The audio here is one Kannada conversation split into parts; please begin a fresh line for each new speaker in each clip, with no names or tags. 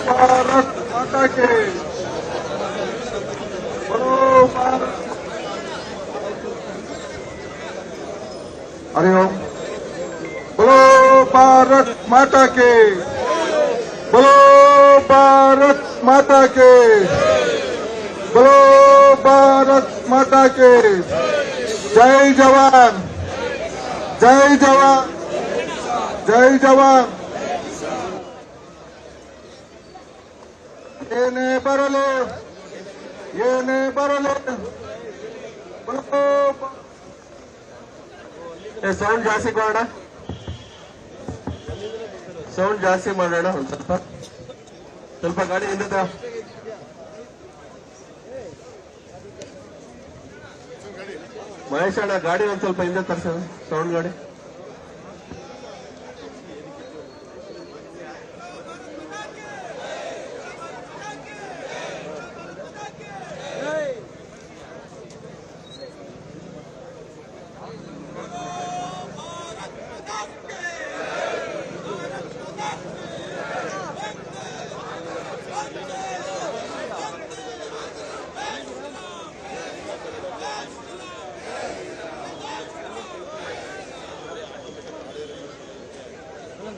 भारत माता के हरिओम। बोलो भारत माता के, बोलो भारत माता के, बोलो भारत माता के। जय जवान, जय जवान, जय जवान। ಏನೇ ಬರಲಿ, ಏನೇ ಬರಲಿ, ಸೌಂಡ್ ಜಾಸ್ತಿ ಮಾಡೋಣ, ಸೌಂಡ್ ಜಾಸ್ತಿ ಮಾಡೋಣ. ಒಂದು ಸ್ವಲ್ಪ ಗಾಡಿ ಹಿಂದೆ ಮಹೇಶ್ ಅಣ್ಣ, ಗಾಡಿ ಒಂದ್ ಸ್ವಲ್ಪ ಹಿಂದೆ ತರ್ಸ, ಸೌಂಡ್ ಗಾಡಿ.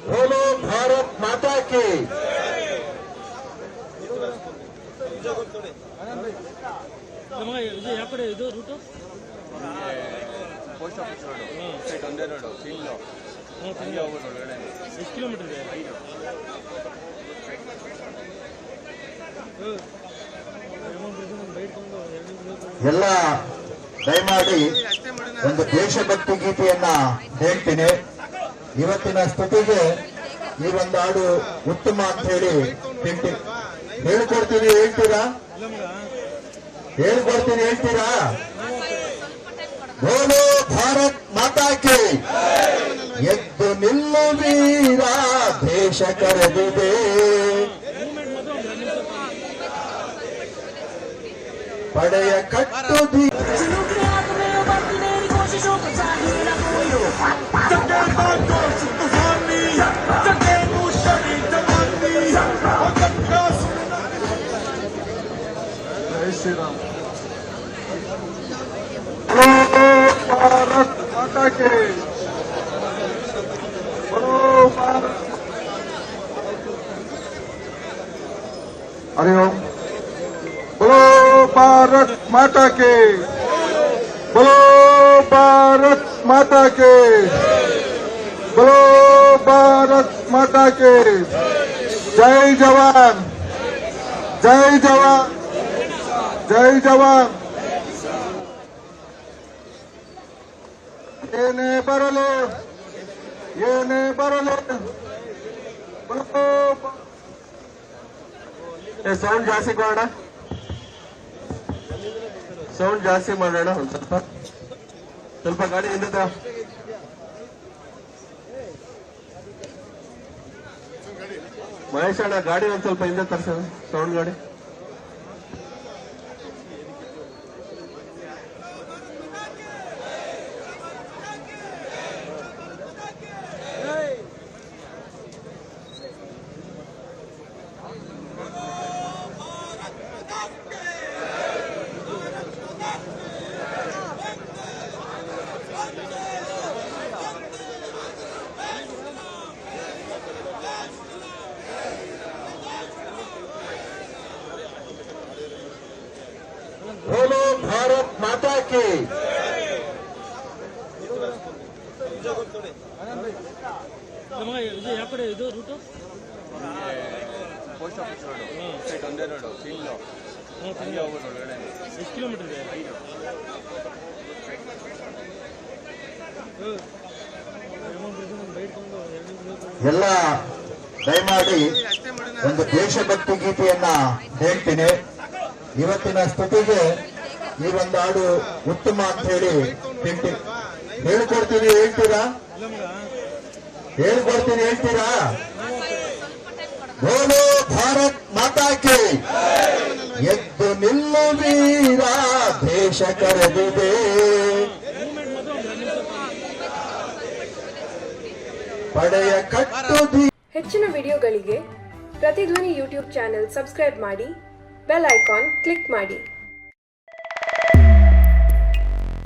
बोलो भारत माता की।
ಇದು route post office road site ಒಂದೇ ರೋಡು ಫೀಲ್ಡ್ ಹಂಗೆ ಹೋಗ್ಬಿಟ್ಟು ಒಳಗಡೆ. ಎಷ್ಟು ಕಿಲೋಮೀಟರ್ ಇದೆ?
5. ಎಲ್ಲ ದಯಮಾಡಿ ಒಂದು ದೇಶಭಕ್ತಿ ಗೀತೆಯನ್ನ ಹೇಳ್ತೀನಿ. ಇವತ್ತಿನ ಸ್ಥಿತಿಗೆ ಈ ಒಂದು ಹಾಡು ಉತ್ತಮ ಅಂತ ಹೇಳಿ ಹೇಳ್ಕೊಡ್ತೀನಿ. ಹೇಳ್ತೀರಾ? ಹೇಳ್ಕೊಡ್ತೀನಿ, ಹೇಳ್ತೀರಾ? ಬೋಲೋ ಭಾರತ್ ಮಾತಾ ಕಿ, ಎದ್ದು ನಿಲ್ಲು ವೀರ, ದೇಶ ಕರೆದಿದೆ ಪಡೆಯ ಕಟ್ಟು. जय श्री राम। भारत माता के, बोलो भारत। हरिओम। बोलो भारत माता के, बोलो भारत माता के, बोलो भारत माता के। जय जवान, जय जवान, जय जवान। ಏನೇ ಬರಲಿ, ಏನೇ ಬರಲಿ, ಸೌಂಡ್ ಜಾಸ್ತಿ ಮಾಡೋಣ, ಸೌಂಡ್ ಜಾಸ್ತಿ ಮಾಡೋಣ. ಒಂದು ಸ್ವಲ್ಪ ಗಾಡಿ ಹಿಂದೆ ಮಹೇಶ್ ಅಣ್ಣ, ಗಾಡಿ ಒಂದ್ ಸ್ವಲ್ಪ ಹಿಂದೆ ತರ್ಸ, ಸೌಂಡ್ ಗಾಡಿ. बोलो भारत माता की।
ಇದು route post office road site ಒಂದೇ ರೋಡು ಫೀಲ್ಡ್ ಹಂಗೆ ಹೋಗ್ಬಿಟ್ಟು ಒಳಗಡೆ. ಎಷ್ಟು ಕಿಲೋಮೀಟರ್ ಇದೆ?
5. ಎಲ್ಲ ದಯಮಾಡಿ ಒಂದು ದೇಶಭಕ್ತಿ ಗೀತೆಯನ್ನ ಹೇಳ್ತೀನಿ. ಇವತ್ತಿನ ಸ್ಥಿತಿಗೆ ಈ ಒಂದು ಹಾಡು ಉತ್ತಮ ಅಂತ ಹೇಳಿ ಹೇಳ್ಕೊಡ್ತೀನಿ. ಹೇಳ್ತೀರಾ? ಹೇಳ್ಕೊಡ್ತೀನಿ, ಹೇಳ್ತೀರಾ? ಬೋಲೋ ಭಾರತ್ ಮಾತಾ ಕಿ, ಎದ್ದು ನಿಲ್ಲು ವೀರ, ದೇಶ ಕರೆದಿದೆ ಪಡೆಯ ಕಟ್ಟು.
ಹೆಚ್ಚಿನ ವಿಡಿಯೋಗಳಿಗೆ ಪ್ರತಿಧ್ವನಿ ಯೂಟ್ಯೂಬ್ ಚಾನೆಲ್ ಸಬ್ಸ್ಕ್ರೈಬ್ ಮಾಡಿ, ಬೆಲ್ ಐಕಾನ್ ಕ್ಲಿಕ್ ಮಾಡಿ.